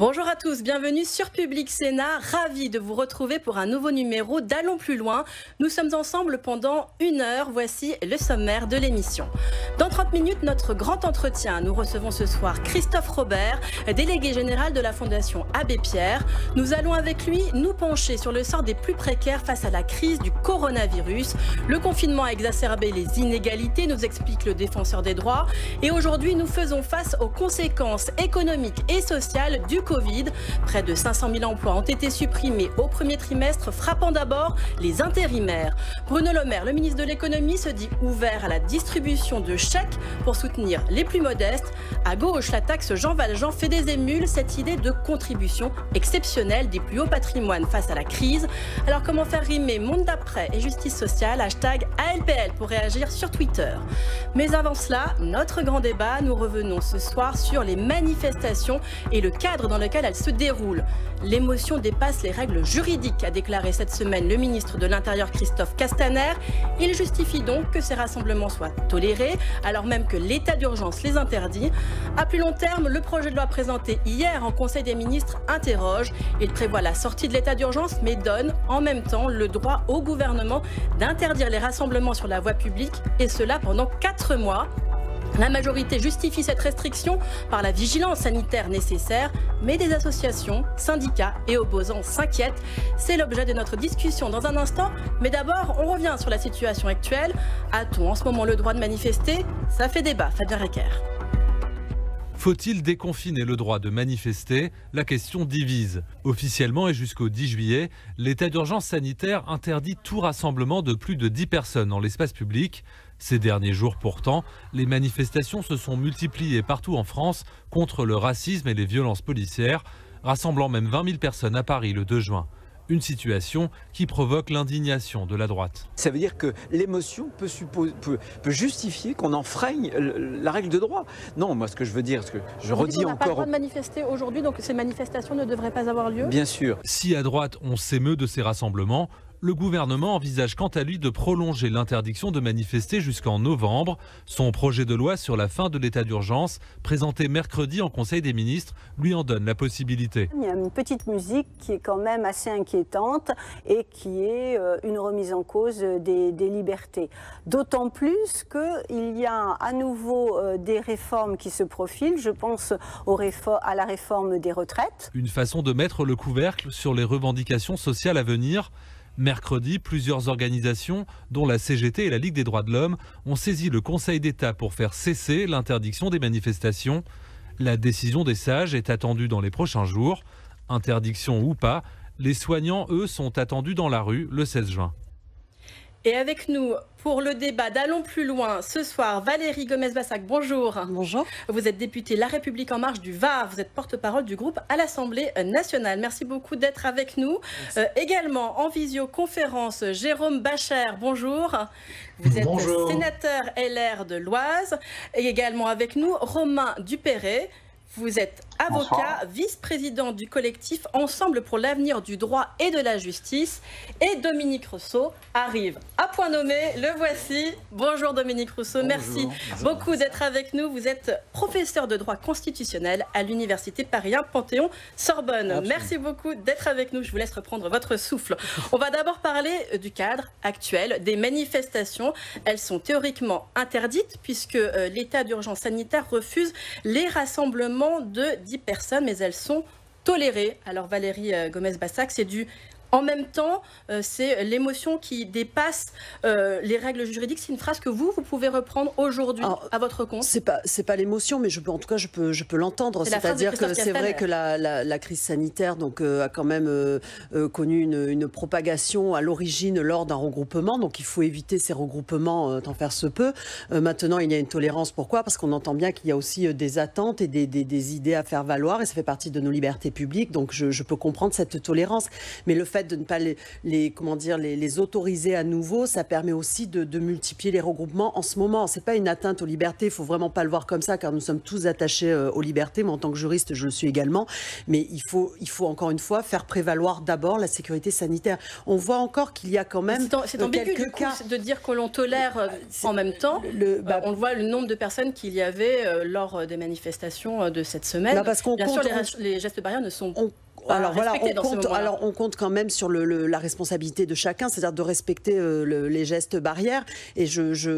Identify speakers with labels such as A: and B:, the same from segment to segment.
A: Bonjour à tous, bienvenue sur Public Sénat, ravi de vous retrouver pour un nouveau numéro d'Allons plus loin. Nous sommes ensemble pendant 1 heure, voici le sommaire de l'émission. Dans 30 minutes, notre grand entretien. Nous recevons ce soir Christophe Robert, délégué général de la Fondation Abbé Pierre. Nous allons avec lui nous pencher sur le sort des plus précaires face à la crise du coronavirus. Le confinement a exacerbé les inégalités, nous explique le défenseur des droits. Et aujourd'hui, nous faisons face aux conséquences économiques et sociales du Covid. Près de 500 000 emplois ont été supprimés au premier trimestre, frappant d'abord les intérimaires. Bruno Le Maire, le ministre de l'économie, se dit ouvert à la distribution de chèques pour soutenir les plus modestes. À gauche, la taxe Jean Valjean fait des émules, cette idée de contribution exceptionnelle des plus hauts patrimoines face à la crise. Alors comment faire rimer monde d'après et justice sociale, hashtag ALPL pour réagir sur Twitter. Mais avant cela, notre grand débat, nous revenons ce soir sur les manifestations et le cadre dans lequel elles se déroulent. L'émotion dépasse les règles juridiques, a déclaré cette semaine le ministre de l'Intérieur Christophe Castaner. Il justifie donc que ces rassemblements soient tolérés, alors même que l'état d'urgence les interdit. À plus long terme, le projet de loi présenté hier en Conseil des ministres interroge. Il prévoit la sortie de l'état d'urgence, mais donne en même temps le droit au gouvernement d'interdire les rassemblements sur la voie publique, et cela pendant 4 mois. La majorité justifie cette restriction par la vigilance sanitaire nécessaire, mais des associations, syndicats et opposants s'inquiètent. C'est l'objet de notre discussion dans un instant. Mais d'abord, on revient sur la situation actuelle. A-t-on en ce moment le droit de manifester? Ça fait débat, Fabien Recker.
B: Faut-il déconfiner le droit de manifester? La question divise. Officiellement et jusqu'au 10 juillet, l'état d'urgence sanitaire interdit tout rassemblement de plus de 10 personnes dans l'espace public. Ces derniers jours pourtant, les manifestations se sont multipliées partout en France contre le racisme et les violences policières, rassemblant même 20 000 personnes à Paris le 2 juin. Une situation qui provoque l'indignation de la droite.
C: Ça veut dire que l'émotion peut justifier qu'on enfreigne la règle de droit. Non, moi ce que je veux dire, ce que je redis encore... On n'a pas le
A: droit de manifester aujourd'hui, donc ces manifestations ne devraient pas avoir lieu?
C: Bien sûr.
B: Si à droite on s'émeut de ces rassemblements, le gouvernement envisage quant à lui de prolonger l'interdiction de manifester jusqu'en novembre. Son projet de loi sur la fin de l'état d'urgence, présenté mercredi en Conseil des ministres, lui en donne la possibilité.
D: Il y a une petite musique qui est quand même assez inquiétante et qui est une remise en cause des libertés. D'autant plus qu'il y a à nouveau des réformes qui se profilent. Je pense à la réforme des retraites.
B: Une façon de mettre le couvercle sur les revendications sociales à venir. Mercredi, plusieurs organisations, dont la CGT et la Ligue des droits de l'homme, ont saisi le Conseil d'État pour faire cesser l'interdiction des manifestations. La décision des sages est attendue dans les prochains jours. Interdiction ou pas, les soignants, eux, sont attendus dans la rue le 16 juin.
A: Et avec nous, pour le débat d'Allons plus loin, ce soir, Valérie Gomez-Bassac, bonjour.
E: Bonjour.
A: Vous êtes députée La République En Marche du Var, vous êtes porte-parole du groupe à l'Assemblée nationale. Merci beaucoup d'être avec nous. Également en visioconférence, Jérôme Bacher, bonjour. Vous êtes sénateur LR de l'Oise. Et également avec nous, Romain Dupéret. Vous êtes avocat, vice-président du collectif Ensemble pour l'avenir du droit et de la justice. Et Dominique Rousseau arrive à point nommé, le voici. Bonjour Dominique Rousseau, merci beaucoup d'être avec nous. Vous êtes professeur de droit constitutionnel à l'Université Paris 1 Panthéon-Sorbonne. Absolument. Merci beaucoup d'être avec nous. Je vous laisse reprendre votre souffle. On va d'abord parler du cadre actuel des manifestations. Elles sont théoriquement interdites puisque l'état d'urgence sanitaire refuse les rassemblements de 10 personnes, mais elles sont tolérées. Alors Valérie Gomez-Bassac, c'est du en même temps, c'est l'émotion qui dépasse les règles juridiques. C'est une phrase que vous pouvez reprendre aujourd'hui à votre compte.
E: C'est pas l'émotion, mais en tout cas, je peux l'entendre. C'est-à-dire que c'est vrai que la crise sanitaire a quand même connu une propagation à l'origine lors d'un regroupement. Donc il faut éviter ces regroupements tant faire se peut. Maintenant, il y a une tolérance. Pourquoi? Parce qu'on entend bien qu'il y a aussi des attentes et des idées à faire valoir. Et ça fait partie de nos libertés publiques. Donc je peux comprendre cette tolérance. Mais le fait fait de ne pas les autoriser à nouveau, ça permet aussi de multiplier les regroupements en ce moment. C'est pas une atteinte aux libertés, il faut vraiment pas le voir comme ça, car nous sommes tous attachés aux libertés. Moi, en tant que juriste, je le suis également. Mais il faut encore une fois faire prévaloir d'abord la sécurité sanitaire. On voit encore qu'il y a quand même
A: c'est ambigu du coup de dire que l'on tolère en même temps. On le voit, le nombre de personnes qu'il y avait lors des manifestations de cette semaine.
E: Parce qu'on
A: bien sûr, les gestes barrières ne sont
E: alors voilà, on compte quand même sur la responsabilité de chacun, c'est-à-dire de respecter les gestes barrières. Et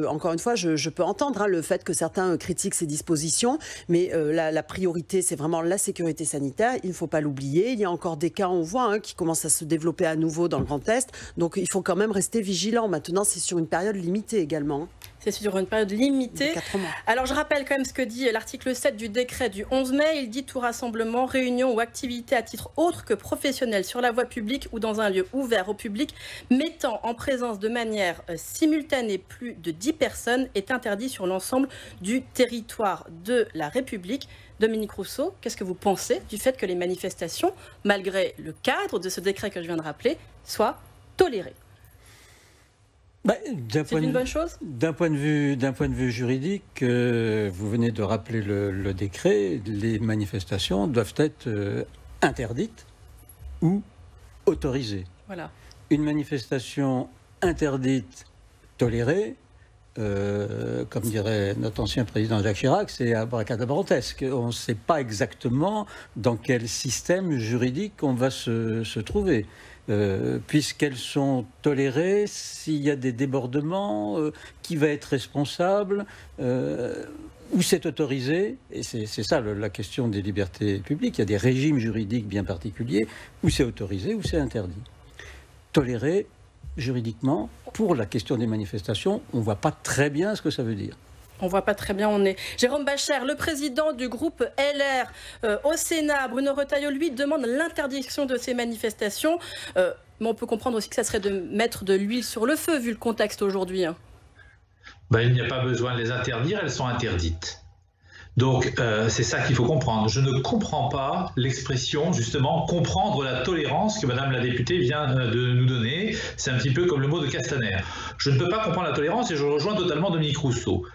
E: encore une fois, je peux entendre le fait que certains critiquent ces dispositions, mais la priorité, c'est vraiment la sécurité sanitaire. Il ne faut pas l'oublier. Il y a encore des cas, on voit, qui commencent à se développer à nouveau dans le Grand Est. Donc il faut quand même rester vigilant. Maintenant, c'est sur une période limitée également.
A: C'est sur une période limitée.
E: 4 mois.
A: Alors je rappelle quand même ce que dit l'article 7 du décret du 11 mai. Il dit tout rassemblement, réunion ou activité à titre autre que professionnel sur la voie publique ou dans un lieu ouvert au public mettant en présence de manière simultanée plus de 10 personnes est interdit sur l'ensemble du territoire de la République. Dominique Rousseau, qu'est-ce que vous pensez du fait que les manifestations, malgré le cadre de ce décret que je viens de rappeler, soient tolérées ? C'est une bonne chose ?
F: D'un point de vue juridique, vous venez de rappeler le décret, les manifestations doivent être interdites ou autorisées.
A: Voilà. Une
F: manifestation interdite, tolérée, comme dirait notre ancien président Jacques Chirac, c'est abracadabrantesque. On ne sait pas exactement dans quel système juridique on va se trouver. Puisqu'elles sont tolérées, s'il y a des débordements, qui va être responsable, où c'est autorisé, et c'est ça la question des libertés publiques, il y a des régimes juridiques bien particuliers, où c'est autorisé, où c'est interdit. Toléré, juridiquement, pour la question des manifestations, on ne voit pas très bien ce que ça veut dire.
A: On ne voit pas très bien où on est. Jérôme Bascher, le président du groupe LR au Sénat, Bruno Retailleau, lui, demande l'interdiction de ces manifestations. Mais on peut comprendre aussi que ça serait de mettre de l'huile sur le feu, vu le contexte aujourd'hui.
G: Il n'y a pas besoin de les interdire, elles sont interdites. Donc, c'est ça qu'il faut comprendre. Je ne comprends pas l'expression, justement, comprendre la tolérance que Madame la députée vient de nous donner. C'est un petit peu comme le mot de Castaner. Je ne peux pas comprendre la tolérance et je rejoins totalement Dominique Rousseau.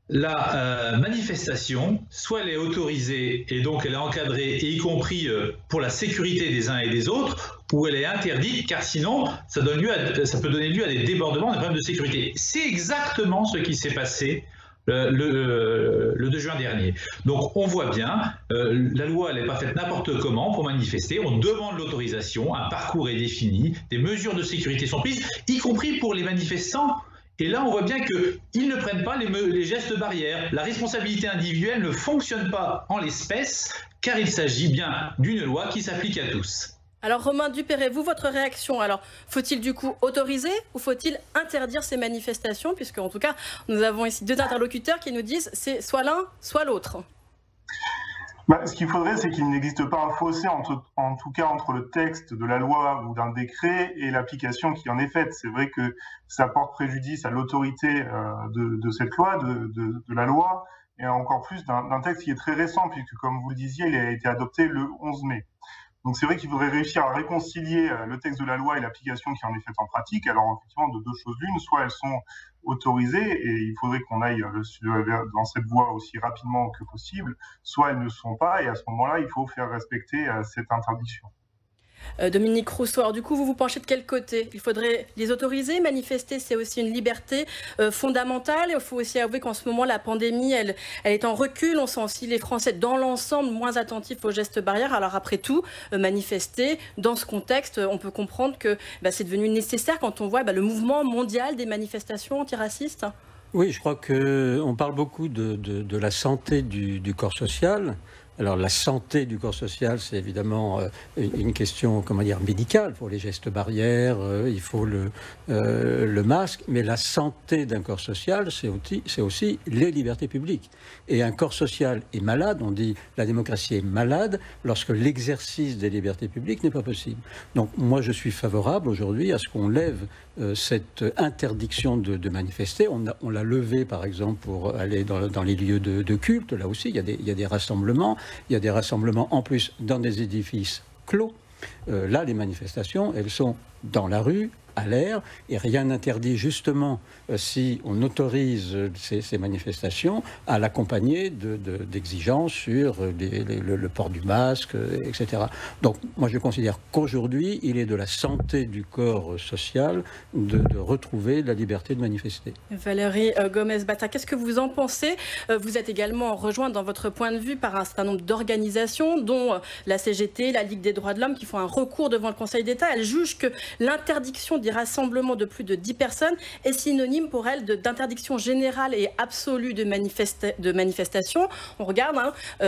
G: La manifestation, soit elle est autorisée et donc elle est encadrée, y compris pour la sécurité des uns et des autres, ou elle est interdite, car sinon ça peut donner lieu à des débordements, des problèmes de sécurité. C'est exactement ce qui s'est passé le 2 juin dernier. Donc on voit bien, la loi n'est pas faite n'importe comment pour manifester, on demande l'autorisation, un parcours est défini, des mesures de sécurité sont prises, y compris pour les manifestants. Et là, on voit bien qu'ils ne prennent pas les gestes barrières. La responsabilité individuelle ne fonctionne pas en l'espèce, car il s'agit bien d'une loi qui s'applique à tous.
A: Alors Romain Dupéret, vous, votre réaction, alors faut-il du coup autoriser ou faut-il interdire ces manifestations? Puisque en tout cas, nous avons ici deux interlocuteurs qui nous disent c'est soit l'un, soit l'autre.
H: Ce qu'il faudrait, c'est qu'il n'existe pas un fossé, en tout cas entre le texte de la loi ou d'un décret et l'application qui en est faite. C'est vrai que ça porte préjudice à l'autorité de cette loi, de la loi, et encore plus d'un texte qui est très récent, puisque, comme vous le disiez, il a été adopté le 11 mai. Donc c'est vrai qu'il faudrait réussir à réconcilier le texte de la loi et l'application qui en est faite en pratique. Alors effectivement, de deux choses l'une, soit elles sont autorisées et il faudrait qu'on aille dans cette voie aussi rapidement que possible, soit elles ne sont pas et à ce moment-là, il faut faire respecter cette interdiction.
A: Dominique Rousseau, alors du coup, vous vous penchez de quel côté? Il faudrait les autoriser? Manifester, c'est aussi une liberté fondamentale. Il faut aussi avouer qu'en ce moment, la pandémie, elle est en recul. On sent aussi les Français, dans l'ensemble, moins attentifs aux gestes barrières. Alors après tout, manifester, dans ce contexte, on peut comprendre que c'est devenu nécessaire quand on voit le mouvement mondial des manifestations antiracistes.
F: Oui, je crois qu'on parle beaucoup de la santé du corps social. Alors la santé du corps social, c'est évidemment une question, médicale. Pour les gestes barrières, il faut le masque. Mais la santé d'un corps social, c'est aussi les libertés publiques. Et un corps social est malade, on dit la démocratie est malade, lorsque l'exercice des libertés publiques n'est pas possible. Donc moi, je suis favorable aujourd'hui à ce qu'on lève cette interdiction de manifester. On l'a levé, par exemple, pour aller dans les lieux de culte. Là aussi, il y a des rassemblements. Il y a des rassemblements en plus dans des édifices clos. Là, les manifestations, elles sont dans la rue, à l'air, et rien n'interdit justement, si on autorise ces manifestations, à l'accompagner d'exigences sur le port du masque, etc. Donc moi je considère qu'aujourd'hui, il est de la santé du corps social de retrouver la liberté de manifester.
A: Valérie Gomez-Batha, qu'est-ce que vous en pensez? Vous êtes également rejointe dans votre point de vue par un certain nombre d'organisations, dont la CGT, la Ligue des droits de l'homme, qui font un recours devant le Conseil d'État. Elles jugent que l'interdiction des rassemblements de plus de 10 personnes est synonyme pour elles d'interdiction générale et absolue de manifestation. On regarde,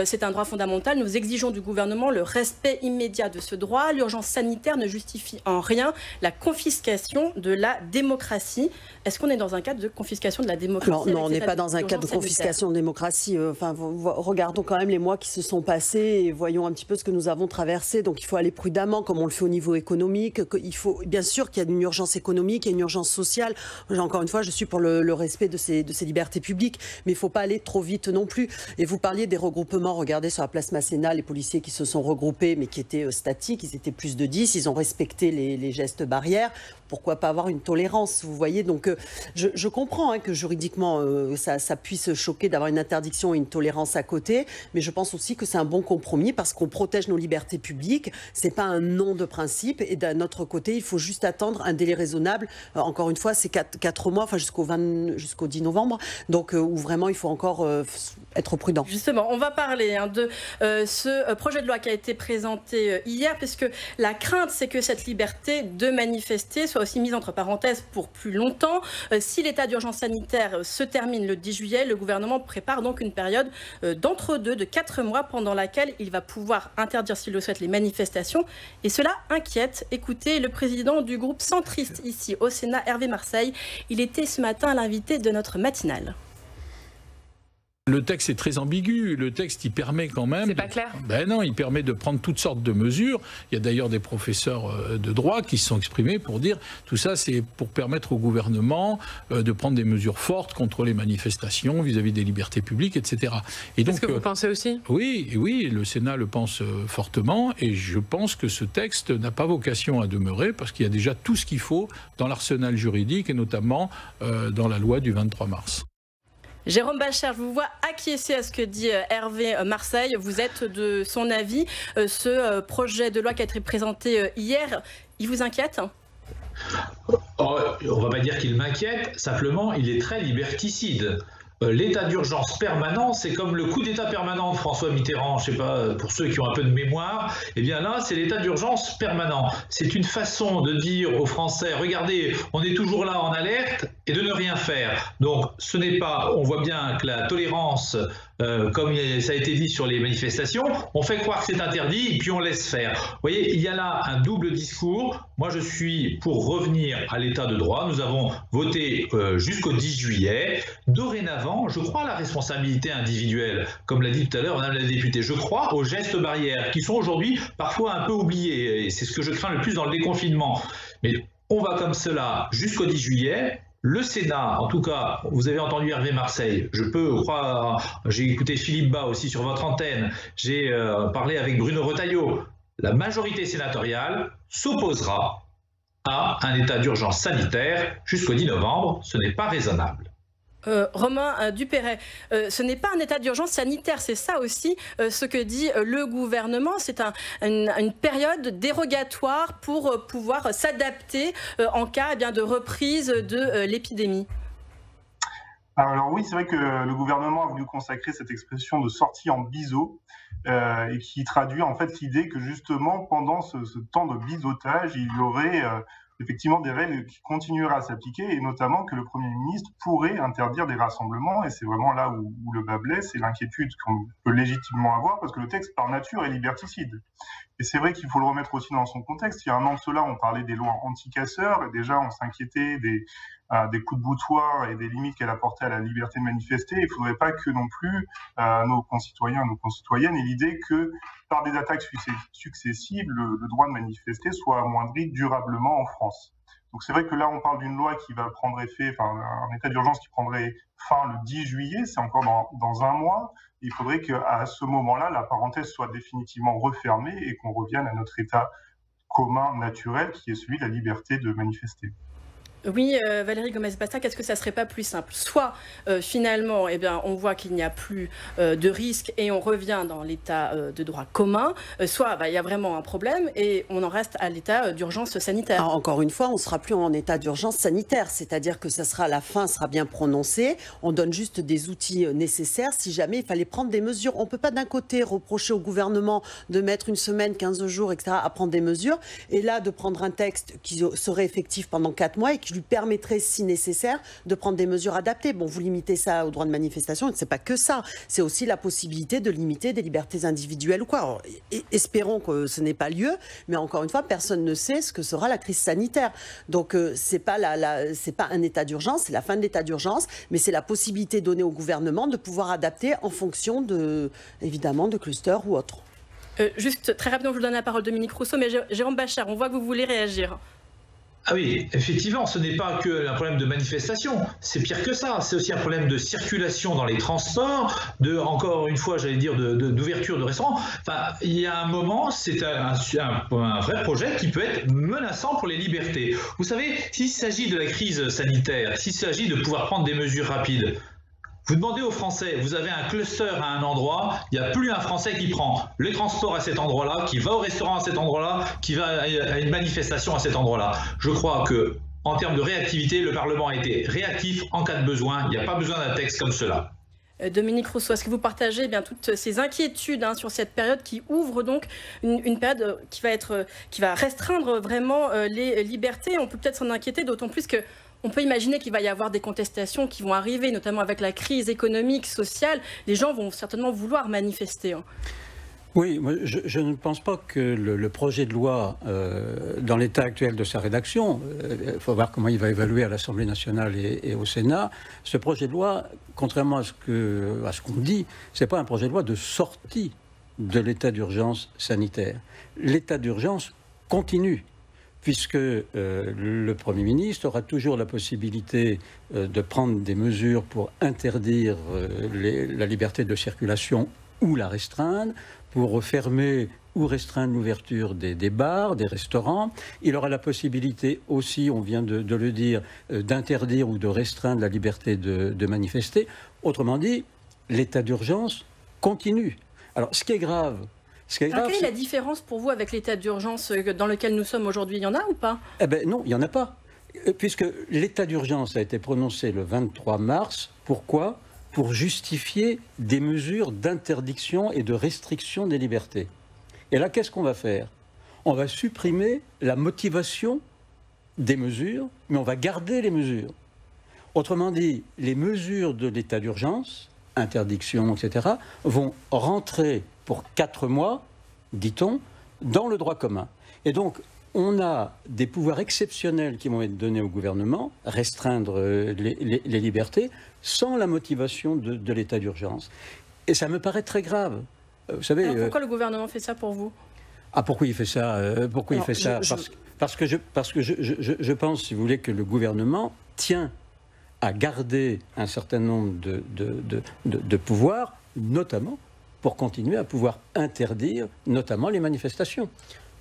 A: c'est un droit fondamental. Nous exigeons du gouvernement le respect immédiat de ce droit. L'urgence sanitaire ne justifie en rien la confiscation de la démocratie. Est-ce qu'on est dans un cadre de confiscation de la démocratie?
E: Non, on n'est pas dans un cadre de confiscation de démocratie. Regardons quand même les mois qui se sont passés et voyons un petit peu ce que nous avons traversé. Donc il faut aller prudemment, comme on le fait au niveau économique. Il faut, bien sûr qu'il y a une urgence économique, il y a une urgence sociale. Encore une fois, je suis pour le respect de ces libertés publiques, mais il ne faut pas aller trop vite non plus. Et vous parliez des regroupements. Regardez sur la place Masséna, les policiers qui se sont regroupés, mais qui étaient statiques. Ils étaient plus de 10. Ils ont respecté les gestes barrières. Pourquoi pas avoir une tolérance, vous voyez? Donc je comprends que juridiquement ça puisse choquer d'avoir une interdiction et une tolérance à côté, mais je pense aussi que c'est un bon compromis parce qu'on protège nos libertés publiques. C'est pas un non de principe, et d'un autre côté, il faut juste attendre un délai raisonnable. Encore une fois, c'est 4 mois, enfin jusqu'au 10 novembre, donc où vraiment il faut encore être prudent.
A: Justement, on va parler de ce projet de loi qui a été présenté hier, puisque la crainte, c'est que cette liberté de manifester soit aussi mise entre parenthèses pour plus longtemps. Si l'état d'urgence sanitaire se termine le 10 juillet, le gouvernement prépare donc une période d'entre-deux de 4 mois pendant laquelle il va pouvoir interdire, s'il le souhaite, les manifestations. Et cela inquiète. Écoutez le président du groupe centriste ici au Sénat, Hervé Marseille. Il était ce matin l'invité de notre matinale.
I: Le texte est très ambigu. Le texte, il permet quand même...
J: C'est pas clair.
I: Ben non, il permet de prendre toutes sortes de mesures. Il y a d'ailleurs des professeurs de droit qui se sont exprimés pour dire tout ça, c'est pour permettre au gouvernement de prendre des mesures fortes contre les manifestations vis-à-vis des libertés publiques, etc. Et donc,
J: est-ce que vous pensez aussi?
I: Oui, le Sénat le pense fortement, et je pense que ce texte n'a pas vocation à demeurer parce qu'il y a déjà tout ce qu'il faut dans l'arsenal juridique et notamment dans la loi du 23 mars.
A: Jérôme Bacher, je vous vois acquiescer à ce que dit Hervé Marseille. Vous êtes de son avis. Ce projet de loi qui a été présenté hier, il vous inquiète?
G: On ne va pas dire qu'il m'inquiète, simplement il est très liberticide. L'état d'urgence permanent, c'est comme le coup d'état permanent de François Mitterrand, je ne sais pas, pour ceux qui ont un peu de mémoire, eh bien là, c'est l'état d'urgence permanent. C'est une façon de dire aux Français, regardez, on est toujours là en alerte, et de ne rien faire. Donc ce n'est pas, on voit bien que la tolérance, comme ça a été dit sur les manifestations, on fait croire que c'est interdit, et puis on laisse faire. Vous voyez, il y a là un double discours. Moi, je suis pour revenir à l'état de droit. Nous avons voté jusqu'au 10 juillet. Dorénavant, je crois à la responsabilité individuelle. Comme l'a dit tout à l'heure Madame la députée, je crois aux gestes barrières qui sont aujourd'hui parfois un peu oubliés. Et c'est ce que je crains le plus dans le déconfinement. Mais on va comme cela jusqu'au 10 juillet. Le Sénat, en tout cas, vous avez entendu Hervé Marseille, je peux croire, j'ai écouté Philippe Bas aussi sur votre antenne, j'ai parlé avec Bruno Retailleau. La majorité sénatoriale s'opposera à un état d'urgence sanitaire jusqu'au 10 novembre. Ce n'est pas raisonnable.
A: Romain Dupéret, ce n'est pas un état d'urgence sanitaire, c'est ça aussi ce que dit le gouvernement. C'est une période dérogatoire pour pouvoir s'adapter en cas de reprise de l'épidémie.
H: Alors oui, c'est vrai que le gouvernement a voulu consacrer cette expression de sortie en biseau et qui traduit en fait l'idée que justement pendant ce temps de biseautage, il y aurait effectivement des règles qui continueraient à s'appliquer et notamment que le Premier ministre pourrait interdire des rassemblements, et c'est vraiment là où le bât blesse, c'est l'inquiétude qu'on peut légitimement avoir parce que le texte par nature est liberticide. Et c'est vrai qu'il faut le remettre aussi dans son contexte. Il y a un an de cela, on parlait des lois anti-casseurs et déjà on s'inquiétait des coups de boutoir et des limites qu'elle apportait à la liberté de manifester. Il ne faudrait pas que non plus nos concitoyens, nos concitoyennes aient l'idée que par des attaques successives, le droit de manifester soit amoindri durablement en France. Donc c'est vrai que là, on parle d'une loi qui va prendre effet, enfin un état d'urgence qui prendrait fin le 10 juillet, c'est encore dans un mois. Il faudrait qu'à ce moment-là, la parenthèse soit définitivement refermée et qu'on revienne à notre état commun naturel qui est celui de la liberté de manifester.
A: Oui, Valérie Gomez-Bassac, est-ce que ça ne serait pas plus simple? Soit, finalement, on voit qu'il n'y a plus de risque et on revient dans l'état de droit commun, soit il y a vraiment un problème et on en reste à l'état d'urgence sanitaire.
E: Alors, encore une fois, on ne sera plus en état d'urgence sanitaire, c'est-à-dire que la fin sera bien prononcée, on donne juste des outils nécessaires si jamais il fallait prendre des mesures. On ne peut pas d'un côté reprocher au gouvernement de mettre une semaine, 15 jours, etc. à prendre des mesures, et là de prendre un texte qui serait effectif pendant 4 mois et qui lui permettrait, si nécessaire, de prendre des mesures adaptées. Bon, vous limitez ça au droit de manifestation, et c'est pas que ça. C'est aussi la possibilité de limiter des libertés individuelles ou quoi. Alors, espérons que ce n'ait pas lieu, mais encore une fois, personne ne sait ce que sera la crise sanitaire. Donc, c'est pas un état d'urgence, c'est la fin de l'état d'urgence, mais c'est la possibilité donnée au gouvernement de pouvoir adapter en fonction évidemment, de clusters ou autres.
A: Juste très rapidement, je vous donne la parole, Dominique Rousseau, mais Jérôme Bachar, on voit que vous voulez réagir.
G: Ah oui, effectivement, ce n'est pas que un problème de manifestation, c'est pire que ça, c'est aussi un problème de circulation dans les transports, encore une fois, j'allais dire, d'ouverture de restaurants. Enfin, il y a un moment, c'est un vrai projet qui peut être menaçant pour les libertés. Vous savez, s'il s'agit de la crise sanitaire, s'il s'agit de pouvoir prendre des mesures rapides, vous demandez aux Français, vous avez un cluster à un endroit, il n'y a plus un Français qui prend le transport à cet endroit-là, qui va au restaurant à cet endroit-là, qui va à une manifestation à cet endroit-là. Je crois que, en termes de réactivité, le Parlement a été réactif en cas de besoin. Il n'y a pas besoin d'un texte comme cela.
A: Dominique Rousseau, est-ce que vous partagez toutes ces inquiétudes sur cette période qui ouvre donc une période qui va restreindre vraiment les libertés? On peut peut-être s'en inquiéter, d'autant plus que on peut imaginer qu'il va y avoir des contestations qui vont arriver, notamment avec la crise économique, sociale. Les gens vont certainement vouloir manifester.
F: Oui, je ne pense pas que le projet de loi, dans l'état actuel de sa rédaction, il faut voir comment il va évaluer à l'Assemblée nationale et au Sénat, ce projet de loi, contrairement à ce qu'on dit, ce n'est pas un projet de loi de sortie de l'état d'urgence sanitaire. L'état d'urgence continue, puisque le Premier ministre aura toujours la possibilité de prendre des mesures pour interdire la liberté de circulation ou la restreindre, pour fermer ou restreindre l'ouverture des bars, des restaurants. Il aura la possibilité aussi, on vient de le dire, d'interdire ou de restreindre la liberté de manifester. Autrement dit, l'état d'urgence continue. Alors, ce qui est grave...
A: quelle est la différence pour vous avec l'état d'urgence dans lequel nous sommes aujourd'hui? Il y en a ou pas?
F: Eh bien non, il n'y en a pas. Puisque l'état d'urgence a été prononcé le 23 mars. Pourquoi? Pour justifier des mesures d'interdiction et de restriction des libertés. Et là, qu'est-ce qu'on va faire? On va supprimer la motivation des mesures, mais on va garder les mesures. Autrement dit, les mesures de l'état d'urgence, interdiction, etc., vont rentrer pour 4 mois, dit-on, dans le droit commun. Et donc, on a des pouvoirs exceptionnels qui vont être donnés au gouvernement, restreindre les libertés, sans la motivation de l'état d'urgence. Et ça me paraît très grave. Vous savez,
A: alors pourquoi le gouvernement fait ça pour vous?
F: Pourquoi il fait ça? Parce que je pense, si vous voulez, que le gouvernement tient à garder un certain nombre de pouvoirs, notamment pour continuer à pouvoir interdire notamment les manifestations.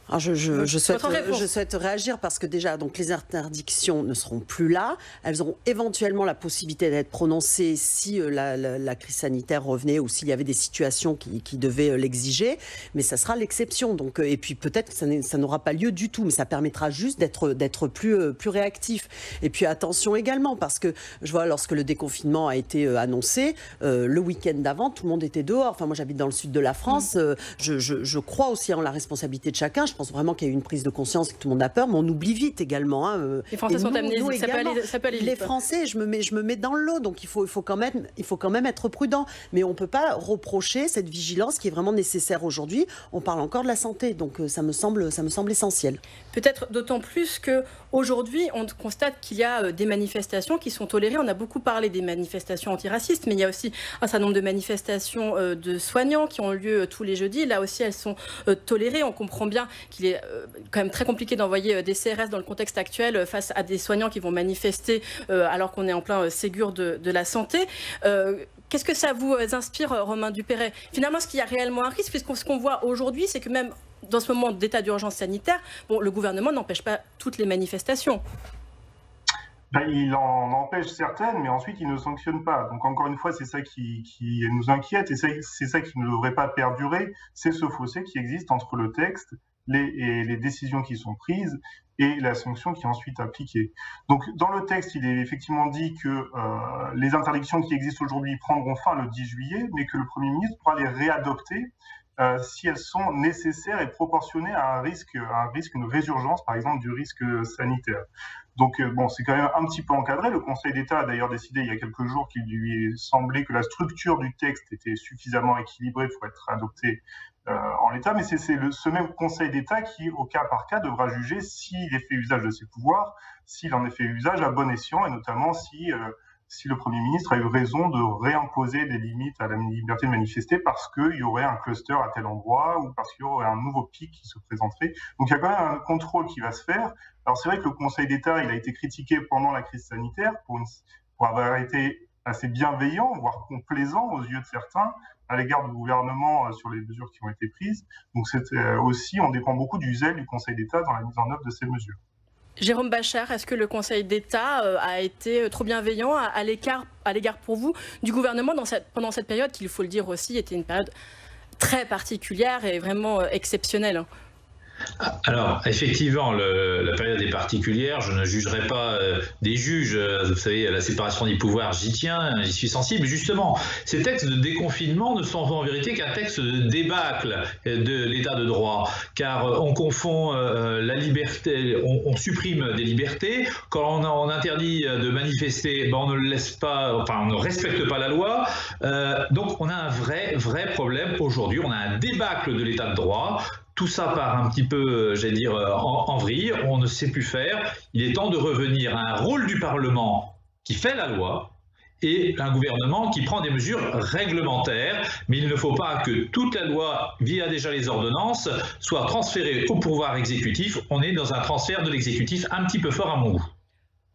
E: Alors je souhaite réagir parce que déjà, donc, les interdictions ne seront plus là. Elles auront éventuellement la possibilité d'être prononcées si la crise sanitaire revenait ou s'il y avait des situations qui devaient l'exiger. Mais ça sera l'exception. Donc, et puis peut-être que ça n'aura pas lieu du tout, mais ça permettra juste d'être plus réactif. Et puis attention également, parce que je vois, lorsque le déconfinement a été annoncé, le week-end d'avant, tout le monde était dehors. Enfin, moi, j'habite dans le sud de la France. Je crois aussi en la responsabilité de chacun. Je pense vraiment qu'il y a eu une prise de conscience et que tout le monde a peur, mais on oublie vite également.
A: Les Français sont amnésiques, ça peut aller vite.
E: Les Français, je me mets dans le lot, donc il faut quand même être prudent. Mais on ne peut pas reprocher cette vigilance qui est vraiment nécessaire aujourd'hui. On parle encore de la santé, donc ça me semble essentiel.
A: Peut-être d'autant plus qu'aujourd'hui, on constate qu'il y a des manifestations qui sont tolérées. On a beaucoup parlé des manifestations antiracistes, mais il y a aussi un certain nombre de manifestations de soignants qui ont lieu tous les jeudis. Là aussi, elles sont tolérées. On comprend bien qu'il est quand même très compliqué d'envoyer des CRS dans le contexte actuel face à des soignants qui vont manifester alors qu'on est en plein Ségur de la santé. Qu'est-ce que ça vous inspire, Romain Dupéret? Finalement, est-ce qu'il y a réellement un risque? Puisque ce qu'on voit aujourd'hui, c'est que même dans ce moment d'état d'urgence sanitaire, bon, le gouvernement n'empêche pas toutes les manifestations.
H: Il en empêche certaines, mais ensuite il ne sanctionne pas. Donc encore une fois, c'est ça qui nous inquiète et c'est ça qui ne devrait pas perdurer, c'est ce fossé qui existe entre le texte et les décisions qui sont prises et la sanction qui est ensuite appliquée. Donc dans le texte, il est effectivement dit que les interdictions qui existent aujourd'hui prendront fin le 10 juillet, mais que le Premier ministre pourra les réadopter si elles sont nécessaires et proportionnées à un risque, une résurgence, par exemple, du risque sanitaire. Donc, bon, c'est quand même un petit peu encadré. Le Conseil d'État a d'ailleurs décidé il y a quelques jours qu'il lui semblait que la structure du texte était suffisamment équilibrée pour être adoptée en l'état, mais c'est ce même Conseil d'État qui, au cas par cas, devra juger s'il ait fait usage de ses pouvoirs, s'il en a fait usage à bon escient, et notamment si le Premier ministre a eu raison de réimposer des limites à la liberté de manifester parce qu'il y aurait un cluster à tel endroit ou parce qu'il y aurait un nouveau pic qui se présenterait. Donc il y a quand même un contrôle qui va se faire. Alors c'est vrai que le Conseil d'État, il a été critiqué pendant la crise sanitaire pour avoir été assez bienveillant, voire complaisant aux yeux de certains à l'égard du gouvernement sur les mesures qui ont été prises. Donc aussi, on dépend beaucoup du zèle du Conseil d'État dans la mise en œuvre de ces mesures.
A: Jérôme Bachar, est-ce que le Conseil d'État a été trop bienveillant à l'égard pour vous du gouvernement pendant cette période qui, il faut le dire aussi, était une période très particulière et vraiment exceptionnelle?
G: Alors, effectivement, la période est particulière. Je ne jugerai pas des juges. Vous savez, la séparation des pouvoirs, j'y tiens, j'y suis sensible. Mais justement, ces textes de déconfinement ne sont en vérité qu'un texte de débâcle de l'état de droit. Car on confond la liberté, on supprime des libertés. Quand on interdit de manifester, on ne le laisse pas, enfin, on ne respecte pas la loi. Donc, on a un vrai problème aujourd'hui. On a un débâcle de l'état de droit. Tout ça part un petit peu, j'allais dire, en vrille, on ne sait plus faire. Il est temps de revenir à un rôle du Parlement qui fait la loi et un gouvernement qui prend des mesures réglementaires. Mais il ne faut pas que toute la loi, via déjà les ordonnances, soit transférée au pouvoir exécutif. On est dans un transfert de l'exécutif un petit peu fort à mon goût.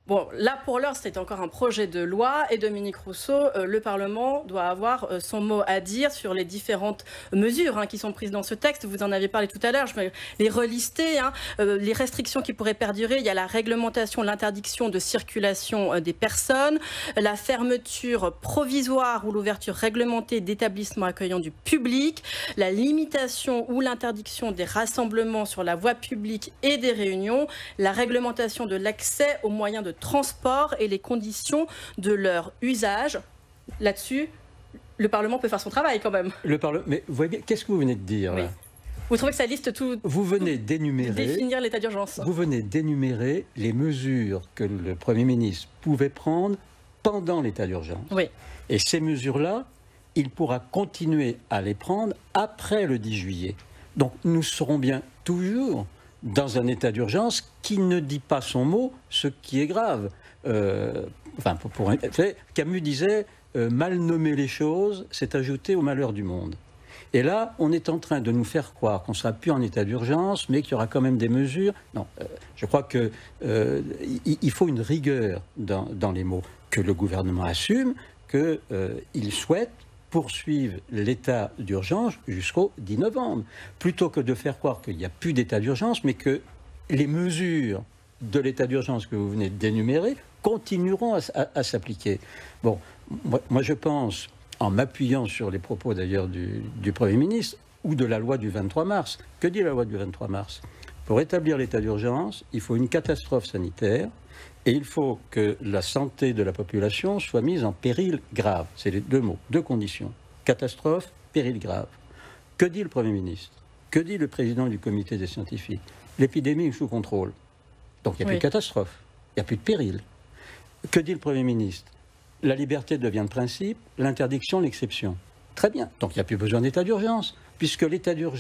A: Bon, là, pour l'heure, c'est encore un projet de loi et Dominique Rousseau, le Parlement doit avoir son mot à dire sur les différentes mesures qui sont prises dans ce texte. Vous en avez parlé tout à l'heure, je vais les relister. Les restrictions qui pourraient perdurer, il y a la réglementation, l'interdiction de circulation des personnes, la fermeture provisoire ou l'ouverture réglementée d'établissements accueillant du public, la limitation ou l'interdiction des rassemblements sur la voie publique et des réunions, la réglementation de l'accès aux moyens de transport et les conditions de leur usage. Là-dessus, le Parlement peut faire son travail quand même.
F: Mais vous voyez, qu'est-ce que vous venez de dire là ?
A: Vous trouvez que ça liste tout?
F: Vous venez d'énumérer,
A: définir l'état d'urgence.
F: Vous venez d'énumérer les mesures que le Premier ministre pouvait prendre pendant l'état d'urgence.
A: Oui.
F: Et ces mesures-là, il pourra continuer à les prendre après le 10 juillet. Donc nous serons bien toujours dans un état d'urgence qui ne dit pas son mot, ce qui est grave. Camus disait mal nommer les choses, c'est ajouter au malheur du monde. Et là, on est en train de nous faire croire qu'on ne sera plus en état d'urgence, mais qu'il y aura quand même des mesures. Non, je crois qu'il faut une rigueur dans les mots, que le gouvernement assume, qu'il souhaite poursuivre l'état d'urgence jusqu'au 10 novembre, plutôt que de faire croire qu'il n'y a plus d'état d'urgence, mais que les mesures de l'état d'urgence que vous venez d'énumérer continueront à s'appliquer. Bon, moi je pense, en m'appuyant sur les propos d'ailleurs du Premier ministre, ou de la loi du 23 mars. Que dit la loi du 23 mars ? Pour établir l'état d'urgence, il faut une catastrophe sanitaire, et il faut que la santé de la population soit mise en péril grave. C'est les deux mots, deux conditions. Catastrophe, péril grave. Que dit le Premier ministre ? Que dit le président du comité des scientifiques ? L'épidémie est sous contrôle. Donc il n'y a plus de catastrophe, il n'y a plus de péril. Que dit le Premier ministre ? La liberté devient le principe, l'interdiction l'exception. Très bien, donc il n'y a plus besoin d'état d'urgence, puisque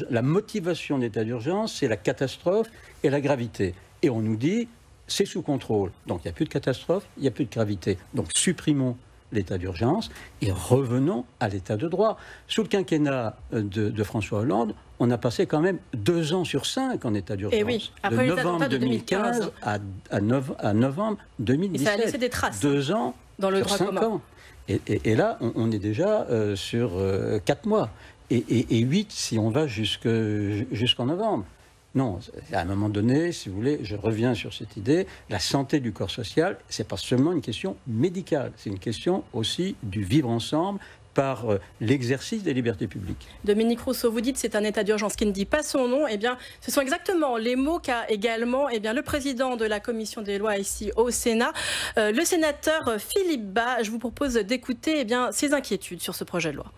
F: la motivation de l'état d'urgence, c'est la catastrophe et la gravité. Et on nous dit, c'est sous contrôle. Donc il n'y a plus de catastrophe, il n'y a plus de gravité. Donc supprimons l'état d'urgence et revenons à l'état de droit. Sous le quinquennat de François Hollande, on a passé quand même 2 ans sur 5 en état d'urgence.
A: Et oui, après
F: de
A: les
F: novembre
A: attentats de
F: 2015 à novembre 2017.
A: Et ça a laissé des traces.
F: 2 ans
A: dans le droit commun.
F: 5 ans. Et là, on est déjà sur 4 mois. Et 8 si on va jusqu'en novembre. Non, à un moment donné, si vous voulez, je reviens sur cette idée, la santé du corps social, c'est pas seulement une question médicale, c'est une question aussi du vivre ensemble par l'exercice des libertés publiques.
A: Dominique Rousseau, vous dites c'est un état d'urgence qui ne dit pas son nom. Eh bien, ce sont exactement les mots qu'a également le président de la commission des lois ici au Sénat, le sénateur Philippe Bas. Je vous propose d'écouter ses inquiétudes sur ce projet de loi.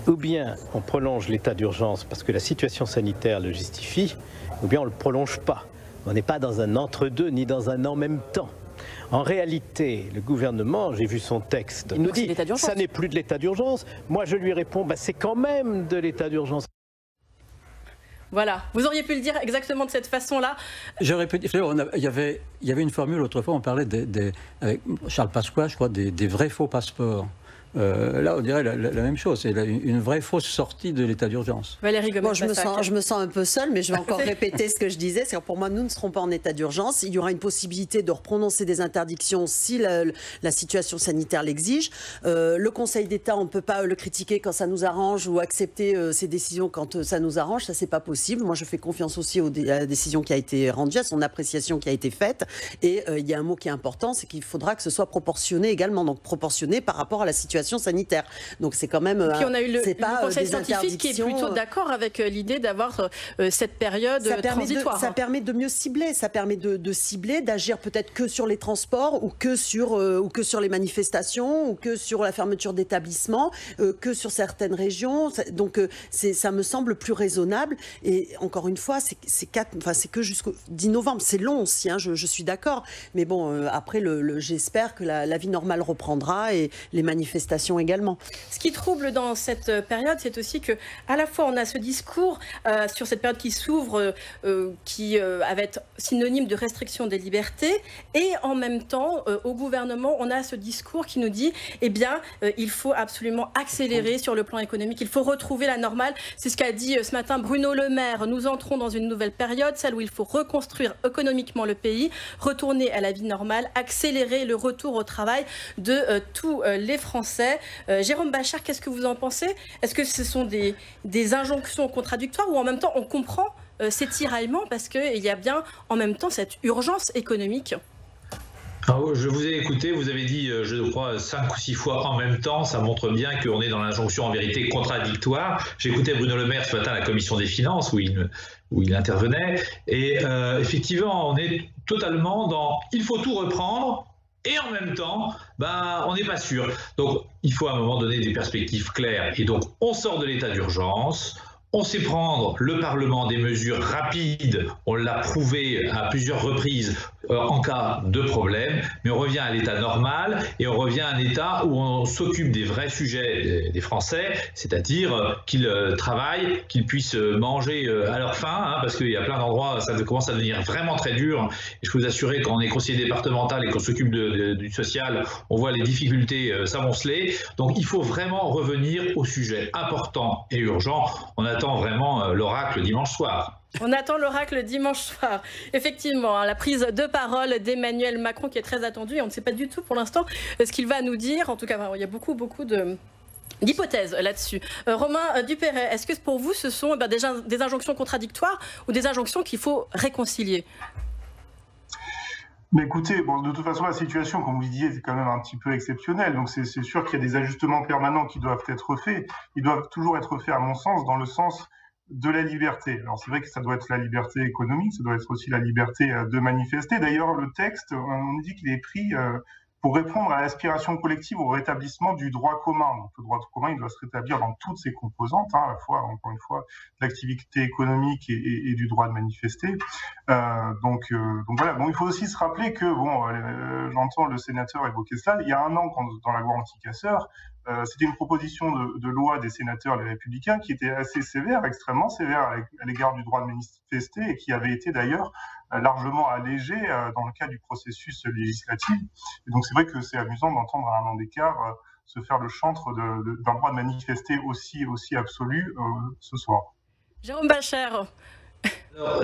J: Ou bien on prolonge l'état d'urgence parce que la situation sanitaire le justifie, ou bien on ne le prolonge pas. On n'est pas dans un entre-deux ni dans un en même temps. En réalité, le gouvernement, j'ai vu son texte, il nous dit « ça n'est plus de l'état d'urgence ». Moi, je lui réponds « c'est quand même de l'état d'urgence ».
A: Voilà, vous auriez pu le dire exactement de cette façon-là.
F: J'aurais pu dire, il y avait une formule autrefois, on parlait avec Charles Pasqua, je crois, des vrais faux passeports. Là, on dirait la même chose, c'est une vraie fausse sortie de l'état d'urgence.
A: Valérie Gomez,
E: bon, je me sens un peu seule, mais je vais encore répéter ce que je disais. C'est que pour moi, nous ne serons pas en état d'urgence. Il y aura une possibilité de reprononcer des interdictions si la situation sanitaire l'exige. Le Conseil d'État, on ne peut pas le critiquer quand ça nous arrange ou accepter ses décisions quand ça nous arrange. Ça, c'est pas possible. Moi, je fais confiance aussi à la décision qui a été rendue, à son appréciation qui a été faite. Et il y a un mot qui est important, c'est qu'il faudra que ce soit proportionné également, donc proportionné par rapport à la situation sanitaire. Donc c'est quand même.
A: Puis on a eu le conseil scientifique qui est plutôt d'accord avec l'idée d'avoir cette période transitoire.
E: Ça permet de mieux cibler, ça permet de cibler, d'agir peut-être que sur les transports ou que sur les manifestations ou que sur la fermeture d'établissements, que sur certaines régions. Donc ça me semble plus raisonnable. Et encore une fois, c'est que jusqu'au 10 novembre. C'est long aussi, hein, je suis d'accord. Mais bon, après, j'espère que la vie normale reprendra et les manifestations également.
A: Ce qui trouble dans cette période, c'est aussi que à la fois on a ce discours sur cette période qui s'ouvre, qui va être synonyme de restriction des libertés, et en même temps, au gouvernement, on a ce discours qui nous dit, il faut absolument accélérer sur le plan économique, il faut retrouver la normale. C'est ce qu'a dit ce matin Bruno Le Maire. Nous entrons dans une nouvelle période, celle où il faut reconstruire économiquement le pays, retourner à la vie normale, accélérer le retour au travail de tous les Français. Jérôme Bachar, qu'est-ce que vous en pensez? Est-ce que ce sont des injonctions contradictoires ou en même temps on comprend ces tiraillements parce qu'il y a bien en même temps cette urgence économique?
G: Alors, je vous ai écouté, vous avez dit, je crois, 5 ou 6 fois en même temps. Ça montre bien qu'on est dans l'injonction en vérité contradictoire. J'ai écouté Bruno Le Maire ce matin à la commission des finances où il intervenait. Et effectivement, on est totalement dans « il faut tout reprendre ». Et en même temps, on n'est pas sûr. Donc, il faut à un moment donné des perspectives claires. Et donc, on sort de l'état d'urgence, on sait prendre, le Parlement, des mesures rapides, on l'a prouvé à plusieurs reprises en cas de problème, mais on revient à l'état normal et on revient à un état où on s'occupe des vrais sujets des Français, c'est-à-dire qu'ils travaillent, qu'ils puissent manger à leur faim, parce qu'il y a plein d'endroits, ça commence à devenir vraiment très dur. Et je peux vous assurer, quand on est conseiller départemental et qu'on s'occupe du social, on voit les difficultés s'amonceler. Donc il faut vraiment revenir au sujet important et urgent. On attend vraiment l'oracle dimanche soir.
A: On attend l'oracle dimanche soir. Effectivement, la prise de parole d'Emmanuel Macron qui est très attendue et on ne sait pas du tout pour l'instant ce qu'il va nous dire. En tout cas, il y a beaucoup d'hypothèses là-dessus. Romain Dupéret, est-ce que pour vous ce sont des injonctions contradictoires ou des injonctions qu'il faut réconcilier?
H: Mais écoutez, de toute façon, la situation, comme vous disiez, est quand même un petit peu exceptionnelle. Donc c'est sûr qu'il y a des ajustements permanents qui doivent être faits. Ils doivent toujours être faits, à mon sens, dans le sens de la liberté. Alors c'est vrai que ça doit être la liberté économique, ça doit être aussi la liberté de manifester. D'ailleurs, le texte, on dit qu'il est pris pour répondre à l'aspiration collective au rétablissement du droit commun. Donc le droit commun, il doit se rétablir dans toutes ses composantes, à la fois, encore une fois, l'activité économique et du droit de manifester. Donc voilà. Bon, il faut aussi se rappeler que, j'entends le sénateur évoquer cela, il y a un an, dans la loi anti-casseurs, c'était une proposition de loi des sénateurs les Républicains qui était assez sévère, extrêmement sévère à l'égard du droit de manifester et qui avait été d'ailleurs largement allégée dans le cadre du processus législatif. Et donc c'est vrai que c'est amusant d'entendre à un an d'écart se faire le chantre d'un droit de manifester aussi absolu ce soir.
A: Jérôme Bachar.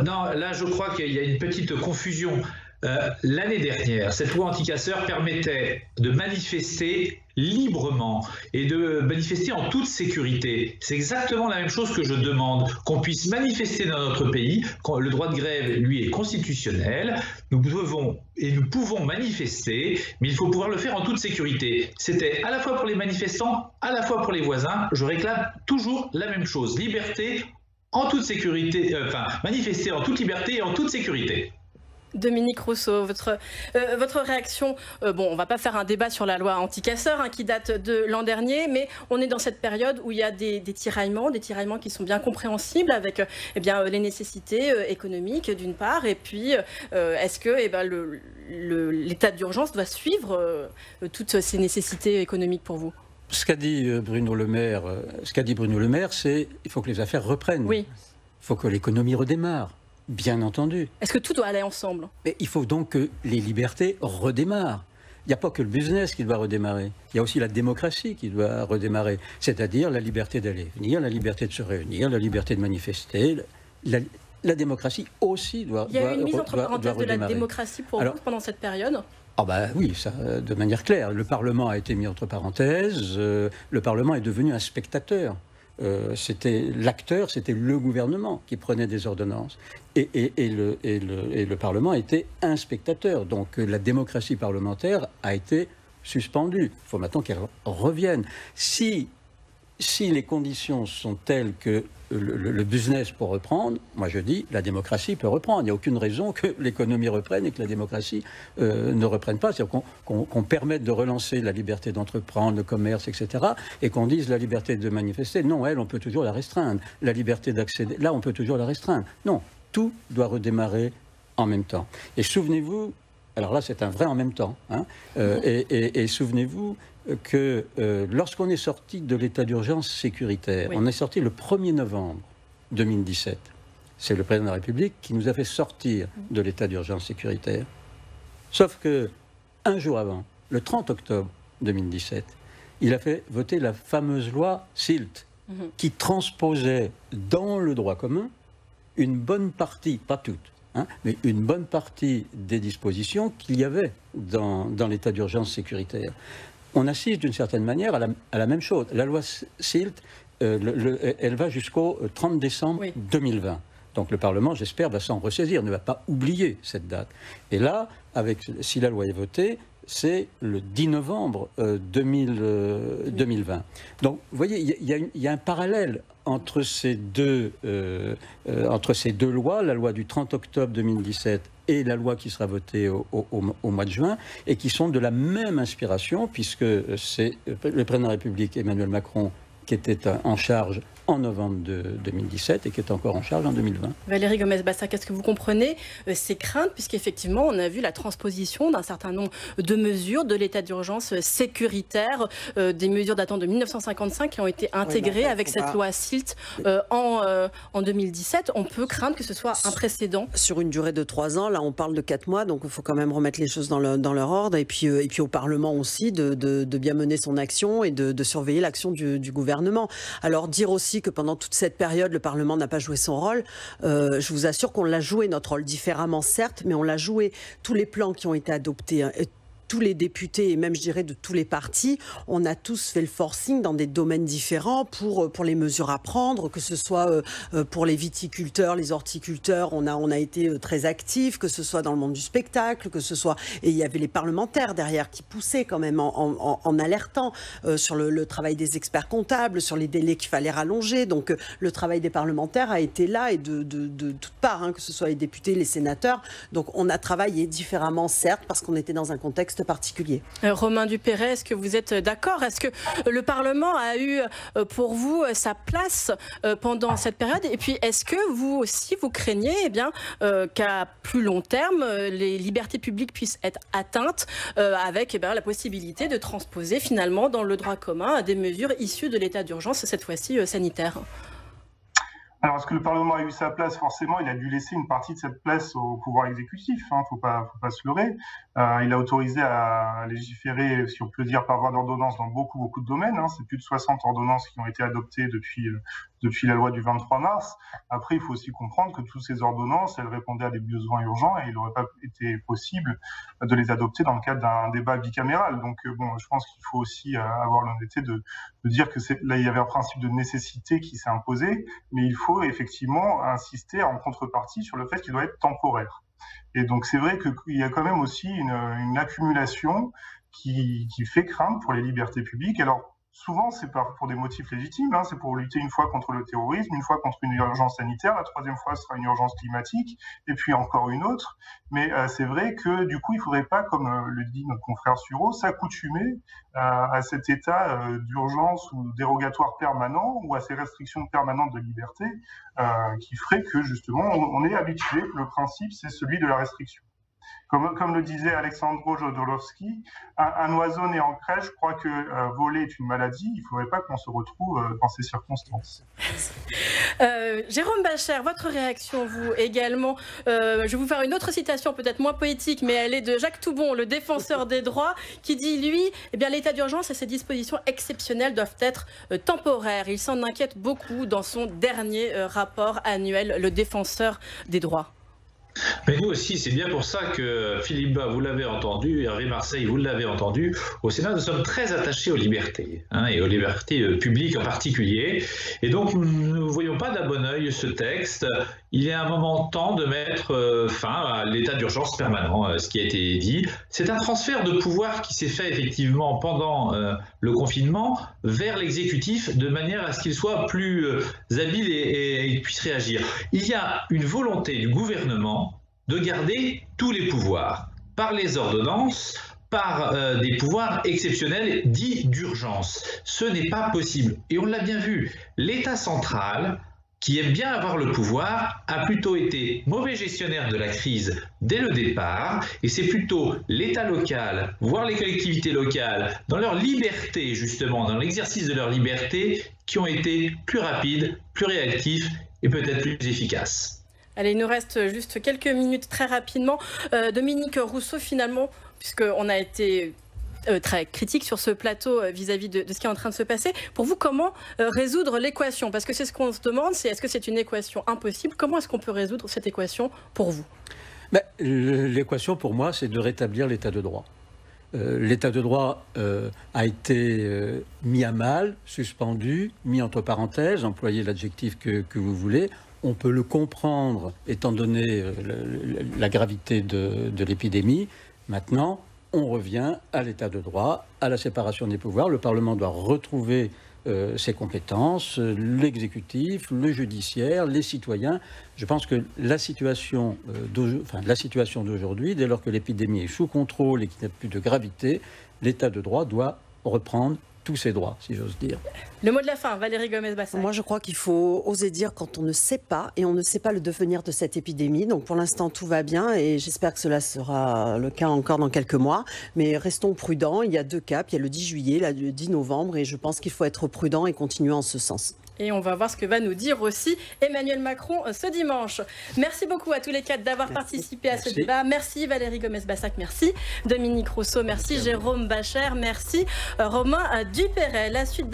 G: Non, là je crois qu'il y a une petite confusion. L'année dernière, cette loi anti-casseurs permettait de manifester librement et de manifester en toute sécurité. C'est exactement la même chose que je demande, qu'on puisse manifester dans notre pays. Quand le droit de grève, lui, est constitutionnel. Nous pouvons manifester, mais il faut pouvoir le faire en toute sécurité. C'était à la fois pour les manifestants, à la fois pour les voisins. Je réclame toujours la même chose, liberté en toute sécurité, manifester en toute liberté et en toute sécurité.
A: Dominique Rousseau, votre réaction, bon, on ne va pas faire un débat sur la loi anti-casseurs qui date de l'an dernier, mais on est dans cette période où il y a des tiraillements qui sont bien compréhensibles avec les nécessités économiques d'une part, et puis est-ce que l'état d'urgence doit suivre toutes ces nécessités économiques pour vous?
F: Ce qu'a dit Bruno Le Maire, c'est qu'il faut que les affaires reprennent.
A: Oui.
F: Il faut que l'économie redémarre. Bien entendu.
A: Est-ce que tout doit aller ensemble?
F: Mais il faut donc que les libertés redémarrent. Il n'y a pas que le business qui doit redémarrer. Il y a aussi la démocratie qui doit redémarrer. C'est-à-dire la liberté d'aller et venir, la liberté de se réunir, la liberté de manifester. La démocratie aussi doit redémarrer.
A: Il y a eu une mise entre parenthèses de la démocratie pour vous pendant cette période?
F: Oui, ça, de manière claire. Le Parlement a été mis entre parenthèses. Le Parlement est devenu un spectateur. L'acteur, c'était le gouvernement qui prenait des ordonnances. Et le Parlement était un spectateur. Donc la démocratie parlementaire a été suspendue. Il faut maintenant qu'elle revienne. Si les conditions sont telles que le business peut reprendre, moi je dis la démocratie peut reprendre. Il n'y a aucune raison que l'économie reprenne et que la démocratie ne reprenne pas. C'est-à-dire qu'on permette de relancer la liberté d'entreprendre, le commerce, etc. Et qu'on dise la liberté de manifester. Non, on peut toujours la restreindre. La liberté d'accéder, là, on peut toujours la restreindre. Non, tout doit redémarrer en même temps. Et souvenez-vous, alors là, c'est un vrai en même temps. Et souvenez-vous que lorsqu'on est sorti de l'état d'urgence sécuritaire, on est sorti le 1er novembre 2017. C'est le président de la République qui nous a fait sortir de l'état d'urgence sécuritaire. Sauf que, un jour avant, le 30 octobre 2017, il a fait voter la fameuse loi SILT, qui transposait dans le droit commun une bonne partie, pas toutes, mais une bonne partie des dispositions qu'il y avait dans l'état d'urgence sécuritaire. On assiste d'une certaine manière à la même chose. La loi SILT, elle va jusqu'au 30 décembre 2020. Donc le Parlement, j'espère, va s'en ressaisir, ne va pas oublier cette date. Et là, si la loi est votée, c'est le 10 novembre 2020. Donc, vous voyez, il y a un parallèle entre ces deux lois, la loi du 30 octobre 2017 et la loi qui sera votée au mois de juin, et qui sont de la même inspiration, puisque c'est le président de la République, Emmanuel Macron, qui était en charge en novembre 2017 et qui est encore en charge en 2020.
A: Valérie Gomez-Bassac, est-ce que vous comprenez ces craintes, puisqu'effectivement on a vu la transposition d'un certain nombre de mesures de l'état d'urgence sécuritaire, des mesures datant de 1955 qui ont été intégrées avec cette loi SILT en 2017. On peut craindre que ce soit un précédent.
E: Sur une durée de 3 ans, là on parle de 4 mois, donc il faut quand même remettre les choses dans leur ordre, et puis au Parlement aussi de bien mener son action et de surveiller l'action du gouvernement. Alors dire aussi que pendant toute cette période, le Parlement n'a pas joué son rôle. Je vous assure qu'on l'a joué, notre rôle, différemment certes, mais on l'a joué. Tous les plans qui ont été adoptés, tous les députés et même, je dirais, de tous les partis, on a tous fait le forcing dans des domaines différents pour les mesures à prendre, que ce soit pour les viticulteurs, les horticulteurs, on a été très actifs, que ce soit dans le monde du spectacle, que ce soit... Et il y avait les parlementaires derrière qui poussaient quand même en alertant sur le travail des experts comptables, sur les délais qu'il fallait rallonger. Donc le travail des parlementaires a été là, et de toutes parts, que ce soit les députés, les sénateurs. Donc on a travaillé différemment, certes, parce qu'on était dans un contexte particulier.
A: Romain Dupéret, est-ce que vous êtes d'accord? Est-ce que le Parlement a eu pour vous sa place pendant cette période? Et puis est-ce que vous aussi vous craignez qu'à plus long terme les libertés publiques puissent être atteintes avec la possibilité de transposer finalement dans le droit commun des mesures issues de l'état d'urgence, cette fois-ci sanitaire?
H: Alors, est-ce que le Parlement a eu sa place? Forcément, il a dû laisser une partie de cette place au pouvoir exécutif, faut pas se leurrer. Il a autorisé à légiférer, si on peut dire, par voie d'ordonnance dans beaucoup de domaines. C'est plus de 60 ordonnances qui ont été adoptées depuis depuis la loi du 23 mars. Après, il faut aussi comprendre que toutes ces ordonnances, elles répondaient à des besoins urgents et il n'aurait pas été possible de les adopter dans le cadre d'un débat bicaméral. Donc, bon, je pense qu'il faut aussi avoir l'honnêteté de dire que là, il y avait un principe de nécessité qui s'est imposé, mais il faut effectivement insister en contrepartie sur le fait qu'il doit être temporaire. Et donc, c'est vrai qu'il y a quand même aussi une accumulation qui fait craindre pour les libertés publiques. Alors, souvent, c'est pour des motifs légitimes, hein, c'est pour lutter une fois contre le terrorisme, une fois contre une urgence sanitaire, la troisième fois ce sera une urgence climatique, et puis encore une autre. Mais c'est vrai que du coup, il ne faudrait pas, comme le dit notre confrère Sureau, s'accoutumer à cet état d'urgence ou dérogatoire permanent ou à ces restrictions permanentes de liberté qui ferait que justement, on est habitué, le principe, c'est celui de la restriction. Comme le disait Alexandro Jodorowsky, un oiseau né en crèche croit que voler est une maladie. Il ne faudrait pas qu'on se retrouve dans ces circonstances.
A: Jérôme Bascher, votre réaction, vous également. Je vais vous faire une autre citation, peut-être moins poétique, mais elle est de Jacques Toubon, le défenseur des droits, qui dit, lui, eh bien, l'état d'urgence et ses dispositions exceptionnelles doivent être temporaires. Il s'en inquiète beaucoup dans son dernier rapport annuel, le défenseur des droits.
G: Mais nous aussi, c'est bien pour ça que Philippe Bas, vous l'avez entendu, Hervé Marseille, vous l'avez entendu, au Sénat, nous sommes très attachés aux libertés, hein, et aux libertés publiques en particulier. Et donc, nous ne voyons pas d'un bon œil ce texte. Il est un moment temps de mettre fin à l'état d'urgence permanent, ce qui a été dit. C'est un transfert de pouvoir qui s'est fait effectivement pendant le confinement vers l'exécutif de manière à ce qu'il soit plus habile et puisse réagir. Il y a une volonté du gouvernement de garder tous les pouvoirs, par les ordonnances, par des pouvoirs exceptionnels dits d'urgence. Ce n'est pas possible. Et on l'a bien vu, l'État central, qui aime bien avoir le pouvoir, a plutôt été mauvais gestionnaire de la crise dès le départ, et c'est plutôt l'État local, voire les collectivités locales, dans leur liberté justement, dans l'exercice de leur liberté, qui ont été plus rapides, plus réactifs et peut-être plus efficaces.
A: Allez, il nous reste juste quelques minutes très rapidement. Dominique Rousseau, finalement, puisqu'on a été très critique sur ce plateau vis-à-vis de ce qui est en train de se passer, pour vous, comment résoudre l'équation? Parce que c'est ce qu'on se demande, c'est est-ce que c'est une équation impossible? Comment est-ce qu'on peut résoudre cette équation pour vous?
F: L'équation, pour moi, c'est de rétablir l'état de droit. L'état de droit a été mis à mal, suspendu, mis entre parenthèses, employez l'adjectif que vous voulez. On peut le comprendre étant donné la gravité de l'épidémie. Maintenant, on revient à l'état de droit, à la séparation des pouvoirs. Le Parlement doit retrouver ses compétences, l'exécutif, le judiciaire, les citoyens. Je pense que la situation d'aujourd'hui, dès lors que l'épidémie est sous contrôle et qu'il n'y a plus de gravité, l'état de droit doit reprendre tous ses droits, si j'ose dire.
A: Le mot de la fin, Valérie Gomez-Bassac.
E: Moi, je crois qu'il faut oser dire quand on ne sait pas, et on ne sait pas le devenir de cette épidémie. Donc, pour l'instant, tout va bien, et j'espère que cela sera le cas encore dans quelques mois. Mais restons prudents. Il y a deux caps. Il y a le 10 juillet, le 10 novembre, et je pense qu'il faut être prudent et continuer en ce sens.
A: Et on va voir ce que va nous dire aussi Emmanuel Macron ce dimanche. Merci beaucoup à tous les quatre d'avoir participé à ce débat. Merci Valérie Gomez-Bassac, merci Dominique Rousseau, merci Jérôme Bascher, merci Romain Dupéret. La suite